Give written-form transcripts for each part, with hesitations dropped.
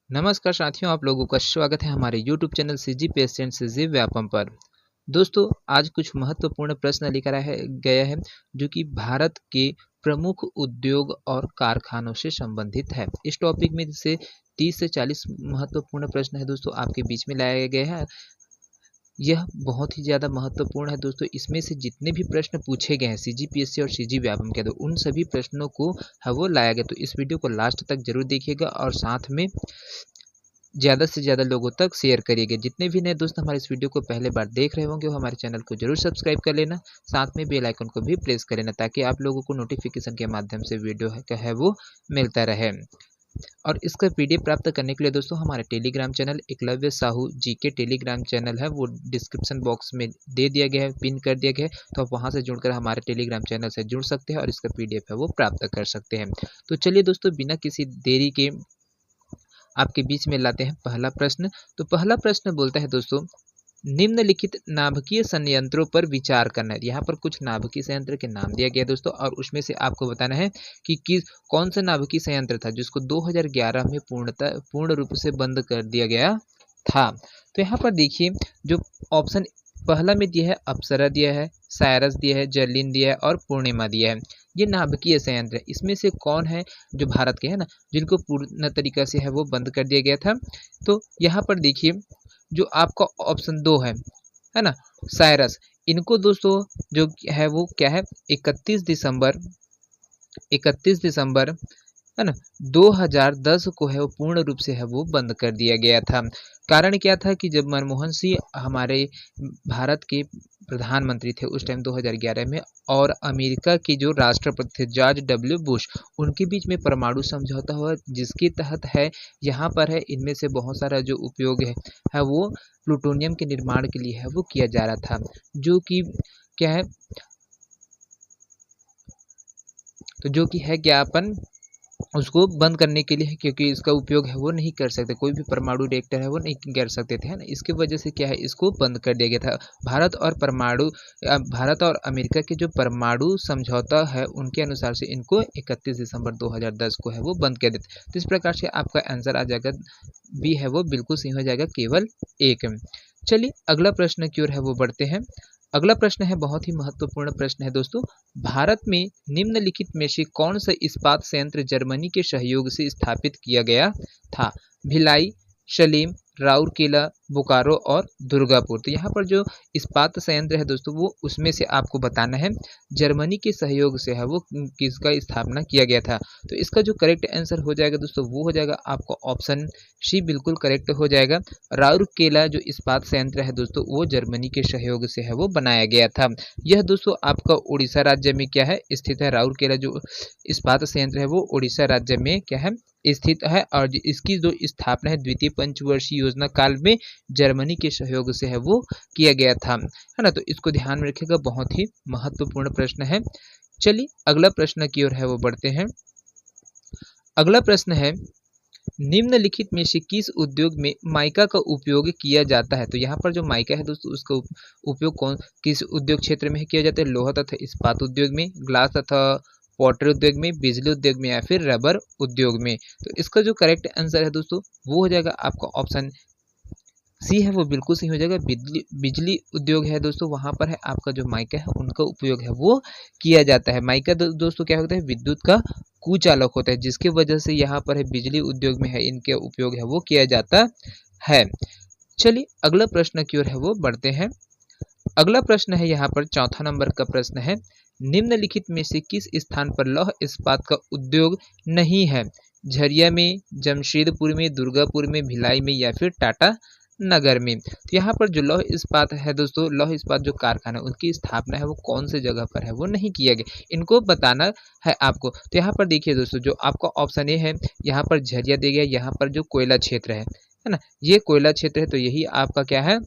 नमस्कार साथियों, आप लोगों का स्वागत है हमारे YouTube channel CG patient CG Vyapam पर। दोस्तों, आज कुछ महत्वपूर्ण प्रश्न लेकर आया गया है जो कि भारत के प्रमुख उद्योग और कारखानों से संबंधित है। इस टॉपिक में से 30 से 40 महत्वपूर्ण प्रश्न है दोस्तों आपके बीच में लाया गया है। यह बहुत ही ज़्यादा महत्वपूर्ण है दोस्तों। इसमें से जितने भी प्रश्न पूछे गए हैं सीजीपीएससी और सीजी व्यापम के, तो उन सभी प्रश्नों को है वो लाया गया। तो इस वीडियो को लास्ट तक जरूर देखिएगा और साथ में ज़्यादा से ज़्यादा लोगों तक शेयर करिएगा। जितने भी नए दोस्त हमारे इस वीडियो को पहले बार देख रहे होंगे वो हमारे चैनल को जरूर सब्सक्राइब कर लेना, साथ में बेल आइकन को भी प्रेस कर लेना ताकि आप लोगों को नोटिफिकेशन के माध्यम से वीडियो है वो मिलता रहे। और इसका पीडीएफ प्राप्त करने के लिए दोस्तों हमारे टेलीग्राम चैनल एकलव्य साहू जी के टेलीग्राम चैनल है वो डिस्क्रिप्शन बॉक्स में दे दिया गया है, पिन कर दिया गया है। तो आप वहां से जुड़कर हमारे टेलीग्राम चैनल से जुड़ सकते हैं और इसका पीडीएफ है वो प्राप्त कर सकते हैं। तो चलिए दोस्तों, बिना किसी देरी के आपके बीच में लाते हैं पहला प्रश्न। तो पहला प्रश्न बोलता है दोस्तों, निम्नलिखित नाभिकीय संयंत्रों पर विचार करना है। यहाँ पर कुछ नाभिकीय संयंत्र के नाम दिया गया दोस्तों और उसमें से आपको बताना है कि कौन सा नाभिकीय संयंत्र था जिसको 2011 में पूर्ण रूप से बंद कर दिया गया था। तो यहाँ पर देखिए, जो ऑप्शन पहला में दिया है अप्सरा दिया है, साइरस दिया है, जर्लिन दिया है और पूर्णिमा दिया है। ये नाभिकीय संयंत्र है। इसमें से कौन है जो भारत के है ना, जिनको पूर्ण तरीका से है वो बंद कर दिया गया था। तो यहाँ पर देखिए, जो आपका ऑप्शन 2 है ना, साइरस, इनको दोस्तों जो है वो क्या है, 31 दिसंबर है ना 2010 को है वो पूर्ण रूप से है वो बंद कर दिया गया था। कारण क्या था कि जब मनमोहन सिंह हमारे भारत के प्रधानमंत्री थे उस टाइम 2011 में, और अमेरिका के जो राष्ट्रपति थे जॉर्ज डब्ल्यू बुश, उनके बीच में परमाणु समझौता हुआ जिसके तहत है यहाँ पर है इनमें से बहुत सारा जो उपयोग है वो प्लूटोनियम के निर्माण के लिए है वो किया जा रहा था, जो कि क्या है, तो जो कि है क्या, अपन उसको बंद करने के लिए है क्योंकि इसका उपयोग है वो नहीं कर सकते, कोई भी परमाणु रिएक्टर है वो नहीं कर सकते थे, है ना। इसके वजह से क्या है, इसको बंद कर दिया गया था। भारत और अमेरिका के जो परमाणु समझौता है उनके अनुसार से इनको 31 दिसंबर 2010 को है वो बंद कर देते। तो इस प्रकार से आपका आंसर आ जाएगा बी है वो बिल्कुल सही हो जाएगा, केवल एक। चलिए अगला प्रश्न की ओर है वो बढ़ते हैं। अगला प्रश्न है बहुत ही महत्वपूर्ण प्रश्न है दोस्तों, भारत में निम्नलिखित में से कौन सा इस्पात संयंत्र जर्मनी के सहयोग से स्थापित किया गया था? भिलाई, सलीम, राउरकेला, बोकारो और दुर्गापुर। तो यहाँ पर जो इस्पात संयंत्र है दोस्तों वो उसमें से आपको बताना है जर्मनी के सहयोग से है वो किसका स्थापना किया गया था। तो इसका जो करेक्ट आंसर हो जाएगा दोस्तों वो हो जाएगा आपका ऑप्शन सी, बिल्कुल करेक्ट हो जाएगा। राउरकेला जो इस्पात संयंत्र है दोस्तों वो जर्मनी के सहयोग से है वो बनाया गया था। यह दोस्तों आपका उड़ीसा राज्य में क्या है स्थित है। राउरकेला जो इस्पात संयंत्र है वो उड़ीसा राज्य में क्या है स्थित है, और इसकी जो स्थापना है द्वितीय पंचवर्षीय योजना काल में जर्मनी के सहयोग से है वो किया गया था, है ना। तो इसको ध्यान में रखिएगा, बहुत ही महत्वपूर्ण प्रश्न है। चलिए अगला प्रश्न की ओर है वो बढ़ते हैं। अगला प्रश्न है, निम्नलिखित में से किस उद्योग में माइका का उपयोग किया जाता है? तो यहाँ पर जो माइका है दोस्तों उसका उपयोग किस उद्योग क्षेत्र में किया जाता है? लोहा तथा इस्पात उद्योग में, ग्लास तथा पॉटर उद्योग में, बिजली उद्योग में या फिर रबर उद्योग में। तो इसका जो करेक्ट आंसर है दोस्तों वो हो जाएगा आपका ऑप्शन सी है वो बिल्कुल सही हो जाएगा। बिजली उद्योग है दोस्तों, वहां पर है आपका जो माइका है उनका उपयोग है वो किया जाता है। माइका दोस्तों क्या होता है, विद्युत का कुचालक होता है, जिसकी वजह से यहाँ पर है बिजली उद्योग में है इनके उपयोग है वो किया जाता है। चलिए अगला प्रश्न की ओर है वो बढ़ते हैं। अगला प्रश्न है यहाँ पर चौथा नंबर का प्रश्न है, निम्नलिखित में से किस स्थान पर लौह इस्पात का उद्योग नहीं है? झरिया में, जमशेदपुर में, दुर्गापुर में, भिलाई में या फिर टाटा नगर में। तो यहाँ पर जो लौह इस्पात है दोस्तों, लौह इस्पात जो कारखाना है उनकी स्थापना है वो कौन से जगह पर है वो नहीं किया गया, इनको बताना है आपको। तो यहाँ पर देखिए दोस्तों, जो आपका ऑप्शन ए है यहाँ पर झरिया दिया गया, यहाँ पर जो कोयला क्षेत्र है ना, ये कोयला क्षेत्र है। तो यही आपका क्या है,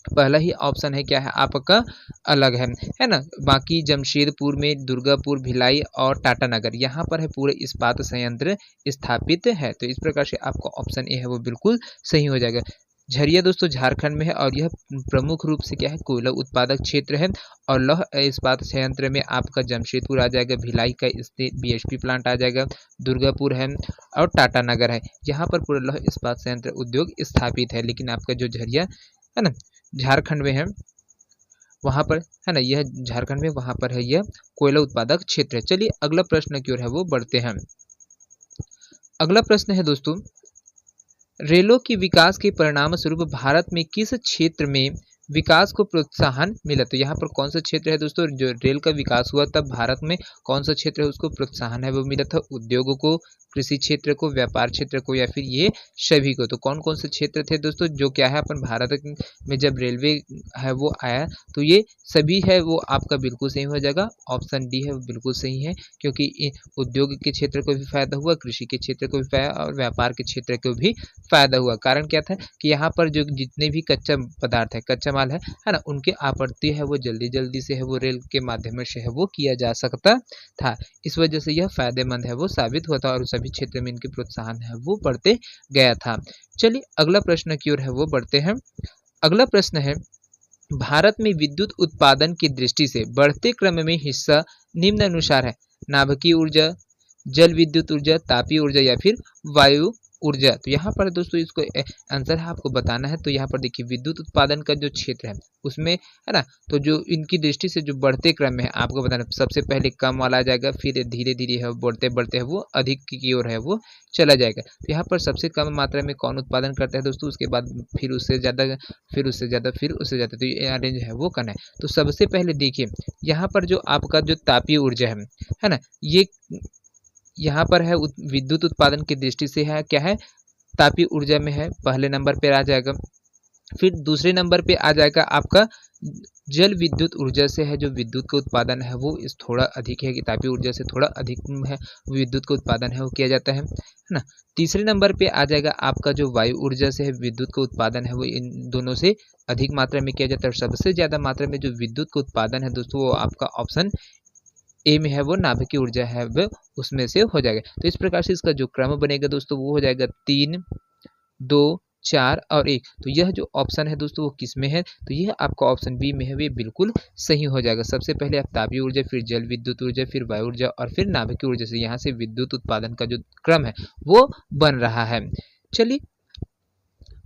पहला ही ऑप्शन है क्या है आपका अलग है ना। बाकी जमशेदपुर में, दुर्गापुर, भिलाई और टाटा नगर यहाँ पर है पूरे इस्पात संयंत्र स्थापित है। तो इस प्रकार से आपका ऑप्शन ए है वो बिल्कुल सही हो जाएगा। झरिया दोस्तों झारखंड में है और यह प्रमुख रूप से क्या है, कोयला उत्पादक क्षेत्र है। और लौह इस्पात संयंत्र में आपका जमशेदपुर आ जाएगा, भिलाई का स्थित बीएचपी प्लांट आ जाएगा, दुर्गापुर है और टाटा नगर है। यहाँ पर पूरा लौह इस्पात संयंत्र उद्योग स्थापित है। लेकिन आपका जो झरिया है ना, झारखंड में है, वहाँ पर है ना, यह झारखंड में वहाँ पर है, यह कोयला उत्पादक क्षेत्र है। चलिए अगला प्रश्न की ओर है वो बढ़ते हैं। अगला प्रश्न है दोस्तों, रेलों की विकास के परिणाम स्वरूप भारत में किस क्षेत्र में विकास को प्रोत्साहन मिला? तो यहाँ पर कौन सा क्षेत्र है दोस्तों, जो रेल का विकास हुआ तब भारत में कौन सा क्षेत्र है उसको प्रोत्साहन है वो मिला था? उद्योगों को, कृषि क्षेत्र को, व्यापार क्षेत्र को, या फिर ये सभी को? तो कौन कौन से क्षेत्र थे दोस्तों जो क्या है, अपन भारत में जब रेलवे है वो आया तो ये सभी है वो आपका बिल्कुल सही हो जाएगा। ऑप्शन डी है वो बिल्कुल सही है, क्योंकि उद्योग के क्षेत्र को भी फायदा हुआ, कृषि के क्षेत्र को भी फायदा और व्यापार के क्षेत्र को भी फायदा हुआ। कारण क्या था कि यहाँ पर जो जितने भी कच्चा पदार्थ है, कच्चा माल है ना, उनके आपूर्ति है वो जल्दी जल्दी से है वो रेल के माध्यम से है वो किया जा सकता था। इस वजह से यह फायदेमंद है वो साबित हुआ था और सभी क्षेत्र में इनके प्रोत्साहन है वो बढ़ते गया था। चलिए अगला प्रश्न की ओर है वो बढ़ते हैं। अगला प्रश्न है, भारत में विद्युत उत्पादन की दृष्टि से बढ़ते क्रम में हिस्सा निम्न अनुसार है? नाभिकीय ऊर्जा, जल विद्युत ऊर्जा, तापीय ऊर्जा या फिर वायु ऊर्जा? तो यहाँ पर दोस्तों इसको आंसर है आपको बताना है। तो यहाँ पर देखिए विद्युत उत्पादन का जो क्षेत्र है उसमें है ना, तो जो इनकी दृष्टि से जो बढ़ते क्रम में है आपको बताना, सबसे पहले कम वाला आ जाएगा, फिर धीरे धीरे है बढ़ते बढ़ते है वो अधिक की ओर है वो चला जाएगा। तो यहाँ पर सबसे कम मात्रा में कौन उत्पादन करता है दोस्तों, उसके बाद फिर उससे ज़्यादा, फिर उससे ज़्यादा, फिर उससे ज़्यादा, तो ये अरेंज है वो करना है। तो सबसे पहले देखिए यहाँ पर जो आपका जो तापीय ऊर्जा है ना, ये यहाँ पर है विद्युत उत्पादन की दृष्टि से है क्या है, तापीय ऊर्जा में है, पहले नंबर पे आ जाएगा। फिर दूसरे नंबर पे आ जाएगा आपका जल विद्युत ऊर्जा से है, जो विद्युत का उत्पादन है वो इस थोड़ा अधिक है कि तापीय ऊर्जा से थोड़ा अधिक है विद्युत का उत्पादन है वो किया जाता है ना। तीसरे नंबर पे आ जाएगा आपका जो वायु ऊर्जा से है विद्युत का उत्पादन है वो इन दोनों से अधिक मात्रा में किया जाता है। और सबसे ज़्यादा मात्रा में जो विद्युत का उत्पादन है दोस्तों वो आपका ऑप्शन ए में है वो नाभिकीय ऊर्जा है वो उसमें से हो जाएगा। तो इस प्रकार से इसका जो क्रम बनेगा दोस्तों वो हो जाएगा 3, 2, 4 और 1। तो यह जो ऑप्शन है दोस्तों वो किस में है, तो यह आपका ऑप्शन बी में है, वो बिल्कुल सही हो जाएगा। सबसे पहले आप तापीय ऊर्जा, फिर जल विद्युत ऊर्जा, फिर वायु ऊर्जा और फिर नाभिकीय ऊर्जा से यहाँ से विद्युत उत्पादन का जो क्रम है वो बन रहा है। चलिए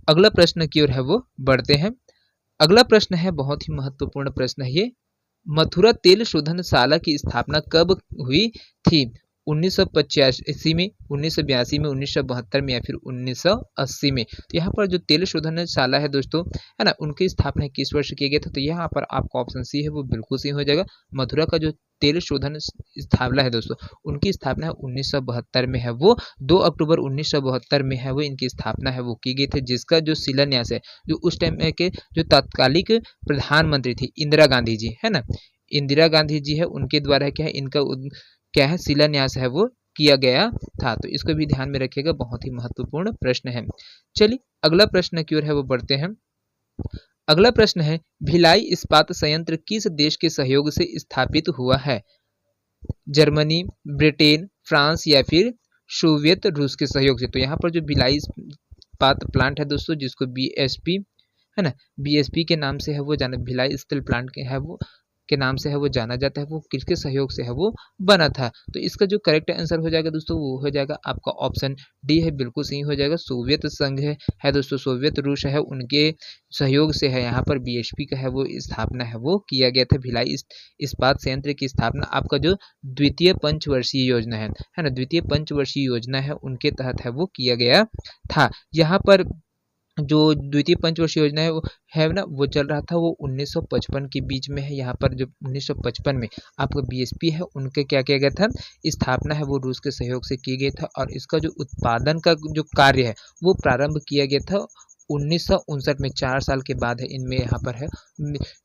अगला प्रश्न की ओर है वो बढ़ते हैं। अगला प्रश्न है बहुत ही महत्वपूर्ण प्रश्न है ये, मथुरा तेल शोधनशाला की स्थापना कब हुई थी? 1985 में, 1982 में, 1972 में या फिर 1980 में? तो यहाँ पर जो तेल शोधनशाला है दोस्तों है ना, उनकी स्थापना किस वर्ष किया गया था? तो यहाँ पर आपका ऑप्शन सी है वो बिल्कुल सही हो जाएगा। मथुरा का जो तेल शोधन स्थापना है दोस्तों, उनकी स्थापना है 1972 में है वो 2 अक्टूबर 1972 में है वो इनकी स्थापना है वो की गई थी, जिसका जो शिलान्यास है जो उस टाइम के जो तत्कालिक प्रधानमंत्री थी इंदिरा गांधी जी है ना, इंदिरा गांधी जी है उनके द्वारा क्या है इनका क्या है शिलान्यास है वो किया गया था। तो इसको भी ध्यान में रखिएगा, बहुत ही महत्वपूर्ण प्रश्न है। चलिए अगला प्रश्न की ओर है वो बढ़ते हैं। अगला प्रश्न है, भिलाई इस्पात संयंत्र किस देश के सहयोग से स्थापित हुआ है? जर्मनी, ब्रिटेन, फ्रांस या फिर सोवियत रूस के सहयोग से? तो यहाँ पर जो भिलाई इस्पात प्लांट है दोस्तों, जिसको बीएसपी है ना, बीएसपी के नाम से है वो जाना, भिलाई स्टील प्लांट के है वो के नाम से है वो जाना जाता है, वो किसके सहयोग से है वो बना था? तो इसका जो करेक्ट आंसर हो जाएगा दोस्तों वो हो जाएगा आपका ऑप्शन डी है, बिल्कुल सही हो जाएगा। सोवियत संघ है दोस्तों, सोवियत रूस है उनके सहयोग से है यहाँ पर बीएचपी का है वो स्थापना है वो किया गया था। भिलाई इस्पात संयंत्र की स्थापना आपका जो द्वितीय पंचवर्षीय योजना है ना, द्वितीय पंचवर्षीय योजना है उनके तहत है वो किया गया था। यहाँ पर जो द्वितीय पंचवर्षीय योजना है वो है ना, वो चल रहा था वो 1955 के बीच में है। यहाँ पर जो 1955 में आपका बीएसपी है उनके क्या किया गया था, स्थापना है वो रूस के सहयोग से की गई था। और इसका जो उत्पादन का जो कार्य है वो प्रारंभ किया गया था 1959 में, 4 साल के बाद है इनमें यहाँ पर है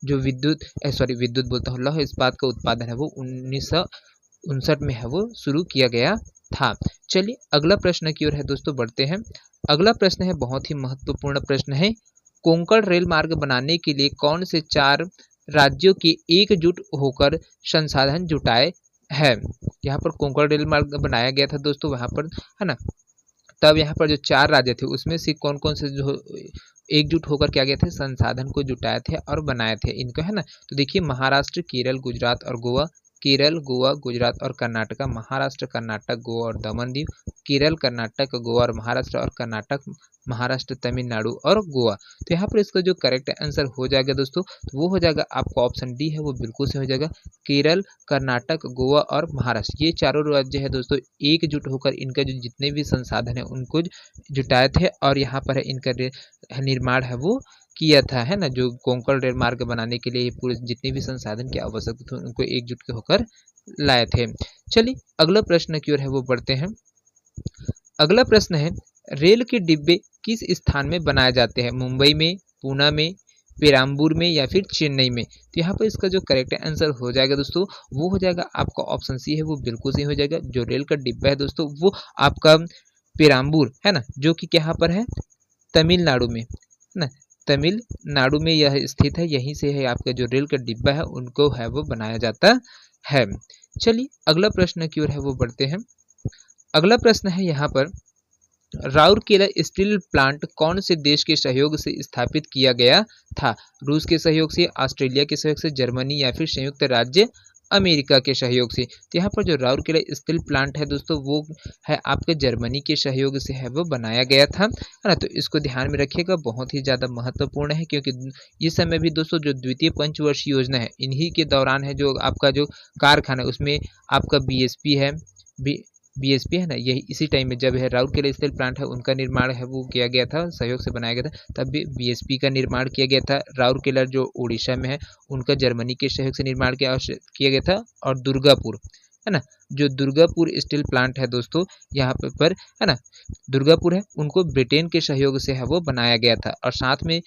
जो विद्युत बोलता हूँ, लौह इस्पात का उत्पादन है वो 1959 में है वो शुरू किया गया था। चलिए अगला प्रश्न की ओर है दोस्तों बढ़ते हैं। अगला प्रश्न है बहुत ही महत्वपूर्ण प्रश्न है, कोंकण रेल मार्ग बनाने के लिए कौन से 4 राज्यों के एकजुट होकर संसाधन जुटाए हैं? यहाँ पर कोंकण रेल मार्ग बनाया गया था दोस्तों, वहाँ पर है ना तब यहाँ पर जो 4 राज्य थे उसमें से कौन कौन से जो एकजुट होकर क्या गए थे, संसाधन को जुटाए थे और बनाए थे इनको, है ना। तो देखिए महाराष्ट्र, केरल, गुजरात और गोवा, केरल, गोवा, गुजरात और कर्नाटका, महाराष्ट्र, कर्नाटक, गोवा और दमन दीव, केरल, कर्नाटक, गोवा और महाराष्ट्र, और कर्नाटक, महाराष्ट्र, तमिलनाडु और गोवा। तो यहाँ पर इसका जो करेक्ट आंसर हो जाएगा दोस्तों, तो वो हो जाएगा आपका ऑप्शन डी है वो बिल्कुल से हो जाएगा। केरल, कर्नाटक, गोवा और महाराष्ट्र, ये चारों राज्य है दोस्तों एकजुट होकर इनका जो जितने भी संसाधन है उनको जुटाए थे और यहाँ पर है इनका निर्माण है वो किया था, है ना। जो कोंकण रेल मार्ग बनाने के लिए पूरे जितने भी संसाधन की आवश्यकता थी उनको एकजुट होकर लाए थे। चलिए अगला प्रश्न की ओर है वो बढ़ते हैं। अगला प्रश्न है, रेल के डिब्बे किस स्थान में बनाए जाते हैं, मुंबई में, पूना में, पेराम्बूर में या फिर चेन्नई में। तो यहाँ पर इसका जो करेक्ट आंसर हो जाएगा दोस्तों वो हो जाएगा आपका ऑप्शन सी है वो बिल्कुल सही हो जाएगा। जो रेल का डिब्बा है दोस्तों वो आपका पेराम्बूर है ना, जो कि यहाँ पर है तमिलनाडु में, है ना, तमिलनाडु में यह स्थित है। यहीं से है आपका जो रेल का डिब्बा है उनको है वो बनाया जाता है। चलिए अगला प्रश्न की ओर है वो बढ़ते हैं। अगला प्रश्न है यहाँ पर, राउरकेला स्टील प्लांट कौन से देश के सहयोग से स्थापित किया गया था, रूस के सहयोग से, ऑस्ट्रेलिया के सहयोग से, जर्मनी या फिर संयुक्त राज्य अमेरिका के सहयोग से। तो यहाँ पर जो राउरकेला स्टील प्लांट है दोस्तों वो है आपके जर्मनी के सहयोग से है वो बनाया गया था, है ना। तो इसको ध्यान में रखिएगा, बहुत ही ज़्यादा महत्वपूर्ण है क्योंकि इस समय भी दोस्तों जो द्वितीय पंचवर्षीय योजना है इन्हीं के दौरान है जो आपका जो कारखाना है उसमें आपका बीएसपी है, बीएसपी है ना, यही इसी टाइम में जब है राउरकेला स्टील प्लांट है उनका निर्माण है वो किया गया था, सहयोग से बनाया गया था। तब भी बीएसपी का निर्माण किया गया था। राउरकेला जो उड़ीसा में है उनका जर्मनी के सहयोग से निर्माण किया गया था। और दुर्गापुर है ना, जो दुर्गापुर स्टील प्लांट है दोस्तों यहाँ पर है ना, दुर्गापुर है उनको ब्रिटेन के सहयोग से है वो बनाया गया था। और साथ में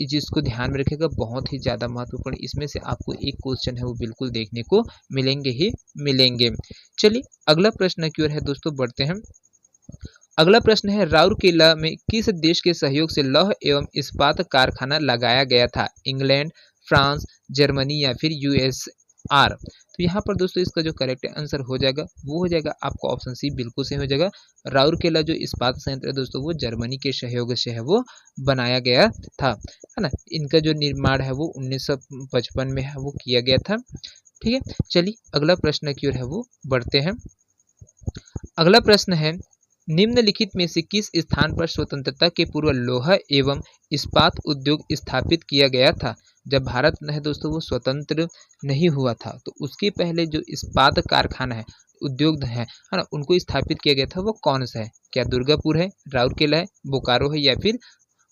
जिसको ध्यान में रखिएगा बहुत ही ज़्यादा महत्वपूर्ण, इसमें से आपको एक क्वेश्चन है वो बिल्कुल देखने को मिलेंगे ही मिलेंगे। चलिए अगला प्रश्न की ओर है दोस्तों बढ़ते हैं। अगला प्रश्न है, राउरकेला में किस देश के सहयोग से लौह एवं इस्पात कारखाना लगाया गया था, इंग्लैंड, फ्रांस, जर्मनी या फिर यूएसआर। तो यहाँ पर दोस्तों इसका जो करेक्ट आंसर हो जाएगा वो हो जाएगा आपका ऑप्शन सी बिल्कुल सही हो जाएगा। राउरकेला जो इस्पात संयंत्र है दोस्तों वो जर्मनी के सहयोग से है वो बनाया गया था, है ना। इनका जो निर्माण है वो 1955 में है वो किया गया था। ठीक है, चलिए अगला प्रश्न की ओर है वो बढ़ते हैं। अगला प्रश्न है, निम्नलिखित में से किस स्थान पर स्वतंत्रता के पूर्व लोहा एवं इस्पात उद्योग स्थापित किया गया था। जब भारत है दोस्तों वो स्वतंत्र नहीं हुआ था तो उसके पहले जो इस्पात कारखाना है, उद्योग है ना, उनको स्थापित किया गया था वो कौन सा है, क्या दुर्गापुर है, राउरकेला है, बोकारो है या फिर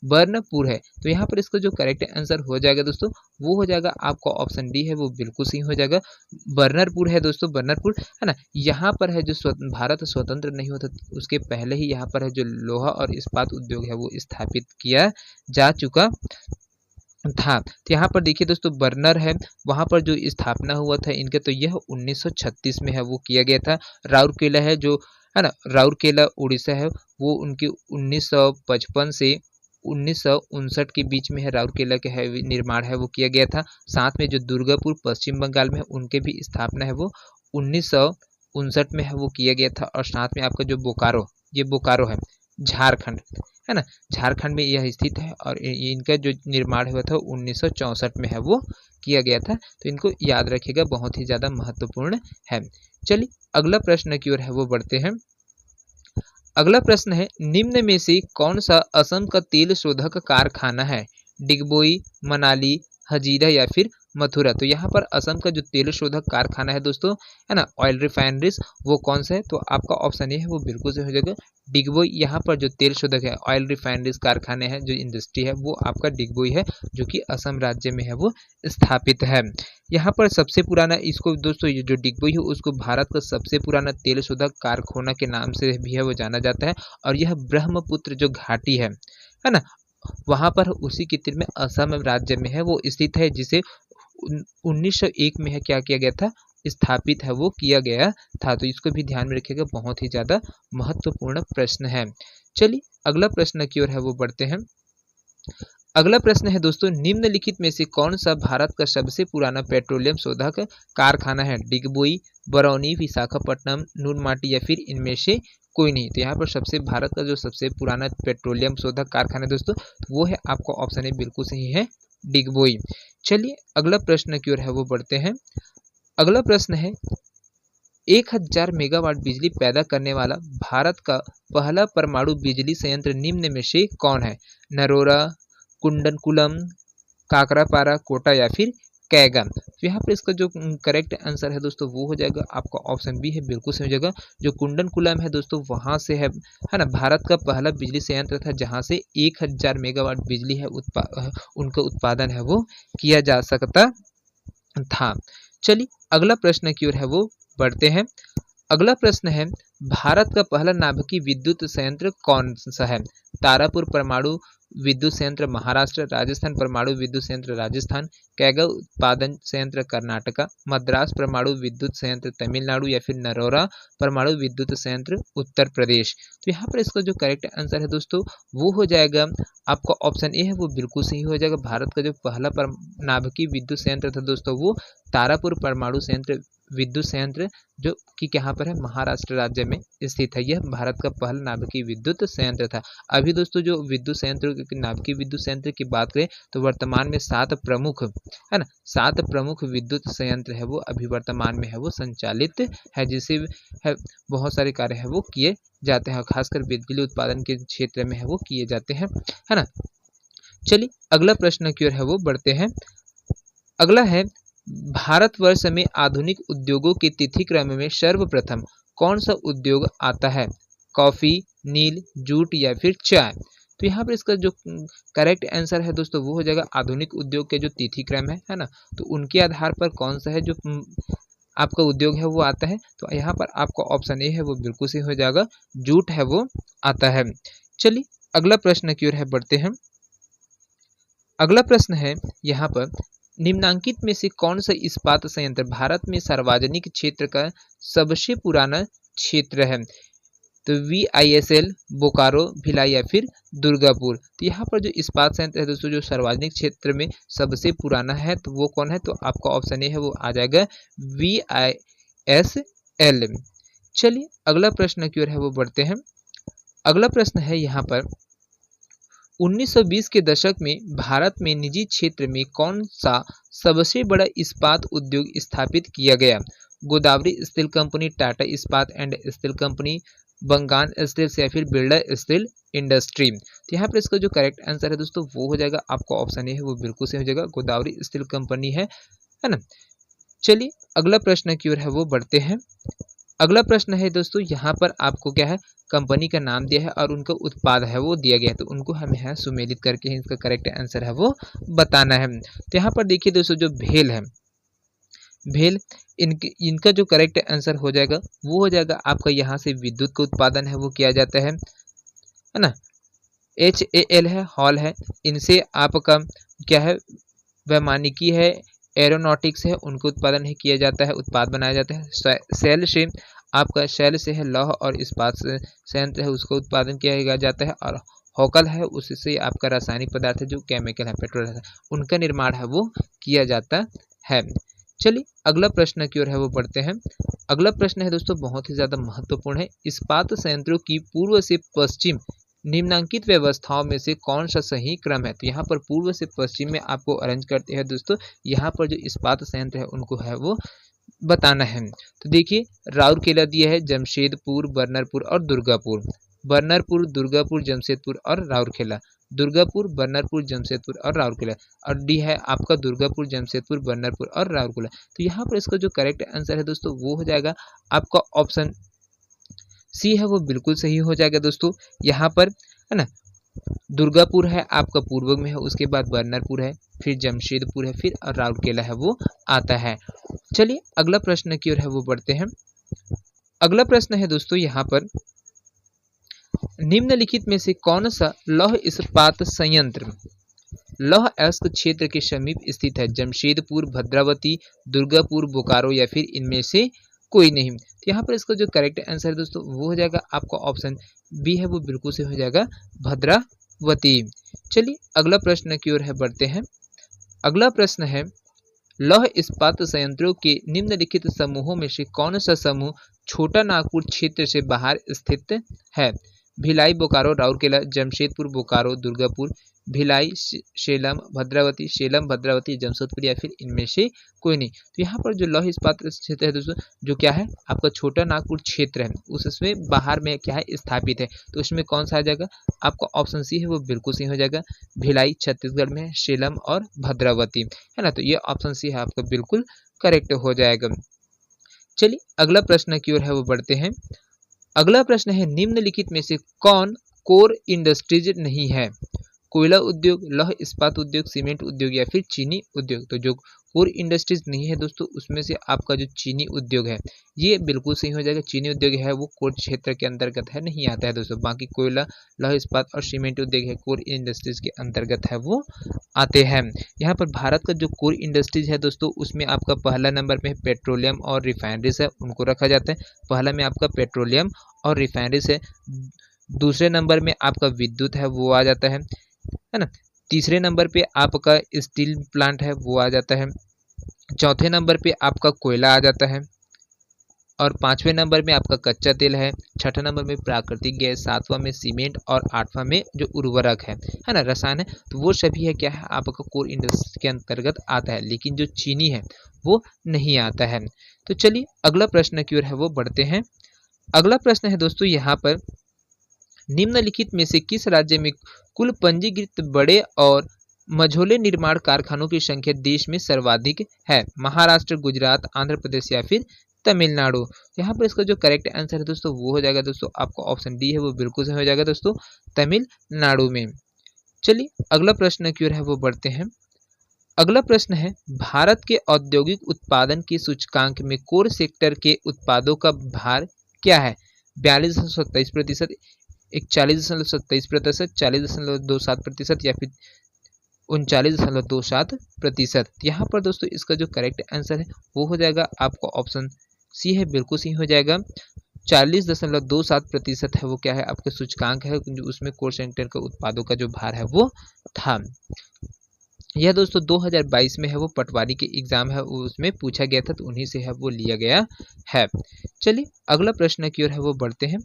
बर्नपुर है। तो यहाँ पर इसका जो करेक्ट आंसर हो जाएगा दोस्तों वो हो जाएगा आपका ऑप्शन डी है वो बिल्कुल सही हो जाएगा। बर्नरपुर है दोस्तों, बर्नरपुर है ना, यहाँ पर है जो भारत स्वतंत्र नहीं होता उसके पहले ही यहाँ पर है जो लोहा और इस्पात उद्योग है वो स्थापित किया जा चुका था। तो यहाँ पर देखिए दोस्तों बर्नर है, वहाँ पर जो स्थापना हुआ था इनके तो यह 1936 में है वो किया गया था। राउरकेला है जो है ना, राउरकेला उड़ीसा है वो उनके 1955 से 1959 के बीच में है राउरकेला के है निर्माण है वो किया गया था। साथ में जो दुर्गापुर पश्चिम बंगाल में है उनके भी स्थापना है वो 1959 में है वो किया गया था। और साथ में आपका जो बोकारो, ये बोकारो है झारखंड है ना, झारखंड में यह स्थित है और इनका जो निर्माण हुआ था 1964 में है वो किया गया था। तो इनको याद रखिएगा, बहुत ही ज़्यादा महत्वपूर्ण है। चलिए अगला प्रश्न की ओर है वो बढ़ते हैं। अगला प्रश्न है, निम्न में से कौन सा असम का तेल शोधक कारखाना है, डिगबोई, मनाली, हजीरा या फिर मथुरा। तो यहाँ पर असम का जो तेल शोधक कारखाना है दोस्तों है ना, ऑयल रिफाइनरीज, वो कौन सा है, तो आपका ऑप्शन ए है वो बिल्कुल से हो जाएगा डिगबोई। यहाँ पर जो तेल शोधक है ऑयल रिफाइनरीज कारखाने हैं, जो इंडस्ट्री है वो आपका डिगबोई है जो कि असम राज्य में है वो स्थापित है। यहाँ पर सबसे पुराना इसको दोस्तों ये जो डिगबोई है उसको भारत का सबसे पुराना तेल शोधक कारखाना के नाम से भी है वो जाना जाता है। और यह ब्रह्मपुत्र जो घाटी है ना, वहाँ पर उसी के तीर में असम राज्य में है वो स्थित है, जिसे 1901 में है क्या किया गया था, स्थापित है वो किया गया था। तो इसको भी ध्यान में रखिएगा, बहुत ही ज़्यादा महत्वपूर्ण प्रश्न है। चलिए अगला प्रश्न की ओर है वो बढ़ते हैं। अगला प्रश्न है दोस्तों, निम्नलिखित में से कौन सा भारत का सबसे पुराना पेट्रोलियम शोधक कारखाना है? डिगबोई, बरौनी, विशाखापट्टनम, नूनमाटी या फिर इनमें से कोई नहीं। तो यहाँ पर सबसे भारत का जो सबसे पुराना पेट्रोलियम शोधक कारखाना है दोस्तों, तो वो है आपका ऑप्शन ए बिल्कुल सही है, डिगबोई। चलिए अगला प्रश्न की ओर है वो बढ़ते हैं। अगला प्रश्न है, 1000 मेगावाट बिजली पैदा करने वाला भारत का पहला परमाणु बिजली संयंत्र निम्न में से कौन है? नरोरा, कुंडनकुलम, काकरापारा, कोटा या फिर कैगा। तो यहाँ पर इसका जो करेक्ट आंसर है दोस्तों वो हो जाएगा आपका ऑप्शन बी है, बिल्कुल सही हो जाएगा। जो कुंडनकुलम है दोस्तों वहाँ से है ना, भारत का पहला बिजली संयंत्र था जहाँ से 1000 मेगावाट बिजली है उनका उत्पादन है वो किया जा सकता था। चलिए अगला प्रश्न की ओर है वो बढ़ते हैं। अगला प्रश्न है, भारत का पहला नाभिकीय विद्युत संयंत्र कौन सा है? तारापुर परमाणु विद्युत संयंत्र महाराष्ट्र, राजस्थान परमाणु विद्युत संयंत्र राजस्थान, कैगा उत्पादन संयंत्र कर्नाटका, मद्रास परमाणु विद्युत संयंत्र तमिलनाडु या फिर नरोरा परमाणु विद्युत संयंत्र उत्तर प्रदेश। तो यहाँ पर इसका जो करेक्ट आंसर है दोस्तों वो हो जाएगा आपका ऑप्शन ए है, वो बिल्कुल सही हो जाएगा। भारत का जो पहला नाभिकीय विद्युत संयंत्र था दोस्तों वो तारापुर परमाणु संयंत्र विद्युत संयंत्र जो कि कहाँ पर है, महाराष्ट्र राज्य में स्थित है। यह भारत का पहला नाभिकीय विद्युत संयंत्र था। अभी दोस्तों जो विद्युत संयंत्र नाभिकीय विद्युत संयंत्र की बात करें तो वर्तमान में 7 प्रमुख है ना, 7 प्रमुख विद्युत संयंत्र है वो अभी वर्तमान में है वो संचालित है, जिससे है बहुत सारे कार्य है वो किए जाते हैं, खासकर बिजली उत्पादन के क्षेत्र में है वो किए जाते हैं, है ना। चलिए अगला प्रश्न की ओर है वो बढ़ते हैं। अगला है, भारतवर्ष में आधुनिक उद्योगों के तिथि क्रम में सर्वप्रथम कौन सा उद्योग आता है? कॉफी, नील, जूट या फिर चाय। तो यहाँ पर इसका जो करेक्ट आंसर है दोस्तों वो हो जाएगा आधुनिक उद्योग के जो तिथि क्रम है ना, तो उनके आधार पर कौन सा है जो आपका उद्योग है वो आता है। तो यहाँ पर आपका ऑप्शन ए है वो बिल्कुल सही हो जाएगा, जूट है वो आता है। चलिए अगला प्रश्न की ओर है बढ़ते हैं। अगला प्रश्न है यहाँ पर, निम्नांकित में से कौन सा इस्पात संयंत्र भारत में सार्वजनिक क्षेत्र का सबसे पुराना क्षेत्र है? तो VISL, बोकारो, भिलाई या फिर दुर्गापुर। तो यहाँ पर जो इस्पात संयंत्र है दोस्तों जो सार्वजनिक क्षेत्र में सबसे पुराना है तो वो कौन है? तो आपका ऑप्शन ए है वो आ जाएगा VISL। चलिए अगला प्रश्न की ओर है वो बढ़ते हैं। अगला प्रश्न है यहाँ पर, 1920 के दशक में भारत में निजी क्षेत्र में कौन सा सबसे बड़ा इस्पात उद्योग स्थापित किया गया? Godavari steel company, Tata Ispat and steel company, Bengal steel या फिर बिरला स्टील इंडस्ट्री। तो यहाँ पर इसका जो करेक्ट आंसर है दोस्तों वो हो जाएगा आपका ऑप्शन ए है वो बिल्कुल सही हो जाएगा, गोदावरी स्टील कंपनी है ना। चलिए अगला प्रश्न की ओर है वो बढ़ते हैं। अगला प्रश्न है दोस्तों यहाँ पर आपको क्या है, कंपनी का नाम दिया है और उनका उत्पाद है वो दिया गया है, तो उनको हमें है सुमेलित करके इसका करेक्ट आंसर है वो बताना है। तो यहाँ पर देखिए दोस्तों जो भेल है, भेल इनका जो करेक्ट आंसर हो जाएगा वो हो जाएगा आपका यहाँ से विद्युत का उत्पादन है वो किया जाता है ना। HAL है, हॉल है, इनसे आपका क्या है, वैमानिकी है, एरोनॉटिक्स है, उनको उत्पादन है किया जाता है, उत्पाद बनाया जाता है। सेल से आपका शैल से है लौह और इस्पात संयंत्र है उसका उत्पादन किया जाता है, और होकल है उससे आपका रासायनिक पदार्थ है जो केमिकल है, पेट्रोल है, उनका निर्माण है वो किया जाता है। चलिए अगला प्रश्न की ओर है वो बढ़ते हैं। अगला प्रश्न है दोस्तों बहुत ही ज़्यादा महत्वपूर्ण है, इस्पात संयंत्रों की पूर्व से पश्चिम निम्नांकित व्यवस्थाओं में से कौन सा सही क्रम है? तो यहाँ पर पूर्व से पश्चिम में आपको अरेंज करते हैं दोस्तों, यहाँ पर जो इस्पात संयंत्र है उनको है वो बताना है। तो देखिए राउरकेला दिया है, जमशेदपुर, बर्नरपुर और दुर्गापुर, बर्नरपुर, दुर्गापुर, जमशेदपुर और राउरकेला, दुर्गापुर, बर्नरपुर, जमशेदपुर और राउरकेला, और डी है आपका दुर्गापुर, जमशेदपुर, बर्नरपुर और राउरकेला। तो यहाँ पर इसका जो करेक्ट आंसर है दोस्तों वो हो जाएगा आपका ऑप्शन सी है वो बिल्कुल सही हो जाएगा दोस्तों। यहाँ पर है ना दुर्गापुर है आपका पूर्व में है, उसके बाद बर्नरपुर है, फिर जमशेदपुर है, फिर राउरकेला है वो आता है। चलिए अगला प्रश्न की ओर है वो बढ़ते हैं। अगला प्रश्न है दोस्तों यहाँ पर, निम्नलिखित में से कौन सा लौह इस्पात संयंत्र लौह अयस्क क्षेत्र के समीप स्थित है? जमशेदपुर, भद्रावती, दुर्गापुर, बोकारो या फिर इनमें से कोई नहीं। तो यहाँ पर इसका जो करेक्ट आंसर है दोस्तों वो हो जाएगा आपका ऑप्शन बी है वो बिल्कुल से हो जाएगा, भद्रावती। चलिए अगला प्रश्न की ओर है बढ़ते हैं। अगला प्रश्न है, लौह इस्पात संयंत्रों के निम्नलिखित समूहों में से कौन सा समूह छोटा नागपुर क्षेत्र से बाहर स्थित है? भिलाई, बोकारो, राउरकेला, जमशेदपुर, बोकारो, दुर्गापुर, भिलाई, सेलम, भद्रावती, सेलम, भद्रावती, जमशेदपुर या फिर इनमें से कोई नहीं। तो यहाँ पर जो लौह इस्पात क्षेत्र है दोस्तों, जो क्या है आपका छोटा नागपुर क्षेत्र है, उसमें बाहर में क्या है स्थापित है, तो उसमें कौन सा आ जाएगा? आपका ऑप्शन सी है वो बिल्कुल सही हो जाएगा। भिलाई छत्तीसगढ़ में है, सेलम और भद्रावती है ना, तो ये ऑप्शन सी है आपका बिल्कुल करेक्ट हो जाएगा। चलिए अगला प्रश्न की ओर है वो बढ़ते हैं। अगला प्रश्न है, निम्नलिखित में से कौन कोर इंडस्ट्रीज नहीं है? कोयला उद्योग, लौह इस्पात उद्योग, सीमेंट उद्योग या फिर चीनी उद्योग। तो जो कोर इंडस्ट्रीज नहीं है दोस्तों, उसमें से आपका जो चीनी उद्योग है ये बिल्कुल सही हो जाएगा। चीनी उद्योग है वो कोर क्षेत्र के अंतर्गत है, नहीं आता है दोस्तों। बाकी कोयला, लौह इस्पात और सीमेंट उद्योग है कोर इंडस्ट्रीज के अंतर्गत है, वो आते हैं। यहाँ पर भारत का जो कोर इंडस्ट्रीज है दोस्तों, उसमें आपका पहला नंबर में पेट्रोलियम और रिफाइनरीज है, उनको रखा जाता है। पहला में आपका पेट्रोलियम और रिफाइनरीज है। दूसरे नंबर में आपका विद्युत है वो आ जाता है ना। तीसरे नंबर पे आपका स्टील प्लांट है वो आ जाता है। चौथे नंबर पे आपका कोयला आ जाता है और पांचवें नंबर में आपका कच्चा तेल है। छठे नंबर में प्राकृतिक गैस, सातवां में सीमेंट और आठवां में जो उर्वरक है ना, रसायन है, तो वो सभी है क्या है आपका कोर इंडस्ट्री के अंतर्गत आता है, लेकिन जो चीनी है वो नहीं आता है। तो चलिए अगला प्रश्न की ओर है वो बढ़ते हैं। अगला प्रश्न है दोस्तों यहाँ पर, निम्नलिखित में से किस राज्य में कुल पंजीकृत बड़े और मझोले निर्माण कारखानों की संख्या देश में सर्वाधिक है? महाराष्ट्र, गुजरात, आंध्र प्रदेश या फिर तमिलनाडु। यहाँ पर इसका जो करेक्ट आंसर है दोस्तों वो हो जाएगा दोस्तों आपका ऑप्शन डी है वो बिल्कुल सही हो जाएगा दोस्तों, तमिलनाडु में। चलिए अगला प्रश्न की ओर है वो बढ़ते हैं। अगला प्रश्न है, भारत के औद्योगिक उत्पादन के सूचकांक में कोर सेक्टर के उत्पादों का भार क्या है? 42.27%, 41.27%, 40.27% या फिर 39.27%। यहाँ पर दोस्तों इसका जो करेक्ट आंसर है वो हो जाएगा आपका ऑप्शन सी है, बिल्कुल सही हो जाएगा। 40.27% है वो क्या है आपके सूचकांक है, उसमें कोर सेक्टर के उत्पादों का जो भार है वो था। यह दोस्तों 2022 में है वो पटवारी के एग्जाम है उसमें पूछा गया था, तो उन्हीं से है वो लिया गया है। चलिए अगला प्रश्न की ओर है वो बढ़ते हैं।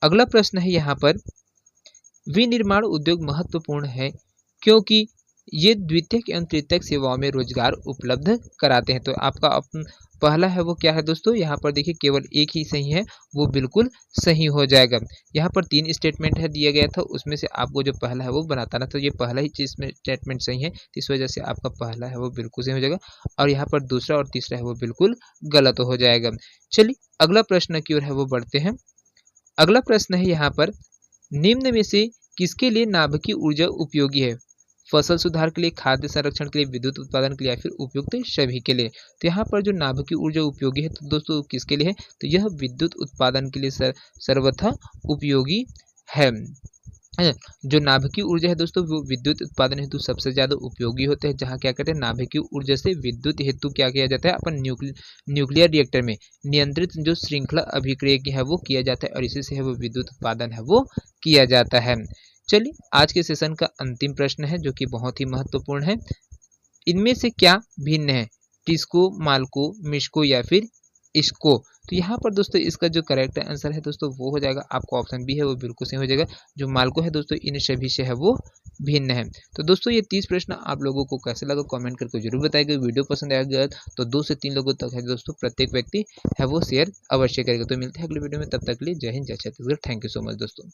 अगला प्रश्न है यहाँ पर, विनिर्माण उद्योग महत्वपूर्ण है क्योंकि ये द्वितीयक एवं तृतीयक सेवाओं में रोजगार उपलब्ध कराते हैं। तो आपका पहला है वो क्या है दोस्तों, यहाँ पर देखिए केवल एक ही सही है, वो बिल्कुल सही हो जाएगा। यहाँ पर 3 स्टेटमेंट है दिया गया था, उसमें से आपको जो पहला है वो बनाता ना, तो ये पहला ही चीज में स्टेटमेंट सही है, तो इस वजह से आपका पहला है वो बिल्कुल सही हो जाएगा और यहाँ पर दूसरा और तीसरा है वो बिल्कुल गलत हो जाएगा। चलिए अगला प्रश्न की ओर है वो बढ़ते हैं। अगला प्रश्न है यहाँ पर, निम्न में से किसके लिए नाभिकीय ऊर्जा उपयोगी है? फसल सुधार के लिए, खाद्य संरक्षण के लिए, विद्युत उत्पादन के लिए या फिर उपयुक्त सभी के लिए। तो यहाँ पर जो नाभिकीय ऊर्जा उपयोगी है तो दोस्तों किसके लिए है? तो यह विद्युत उत्पादन के लिए सर्वथा उपयोगी है। जो नाभिकीय ऊर्जा है दोस्तों वो विद्युत उत्पादन हेतु सबसे ज्यादा उपयोगी होते हैं, जहाँ क्या कहते हैं नाभिकीय ऊर्जा से विद्युत हेतु क्या किया जाता है अपन न्यूक्लियर रिएक्टर में नियंत्रित जो श्रृंखला अभिक्रिया की है वो किया जाता है और इसी से है वो विद्युत उत्पादन है वो किया जाता है। चलिए आज के सेशन का अंतिम प्रश्न है जो कि बहुत ही महत्वपूर्ण है, इनमें से क्या भिन्न है? टिस्को, माल्को, मिस्को या फिर इसको। तो यहाँ पर दोस्तों इसका जो करेक्ट आंसर है दोस्तों वो हो जाएगा आपका ऑप्शन बी है वो बिल्कुल सही हो जाएगा। जो माल्को है दोस्तों इन सभी से है वो भिन्न है। तो दोस्तों ये 30 प्रश्न आप लोगों को कैसे लगा कमेंट करके जरूर बताइएगा। वीडियो पसंद आएगा तो 2 से 3 लोगों तक है दोस्तों प्रत्येक व्यक्ति है वो शेयर अवश्य करेगा। तो मिलते हैं अगले वीडियो में, तब तक के लिए जय हिंद, जय Chhattisgarh. Thank you so much दोस्तों।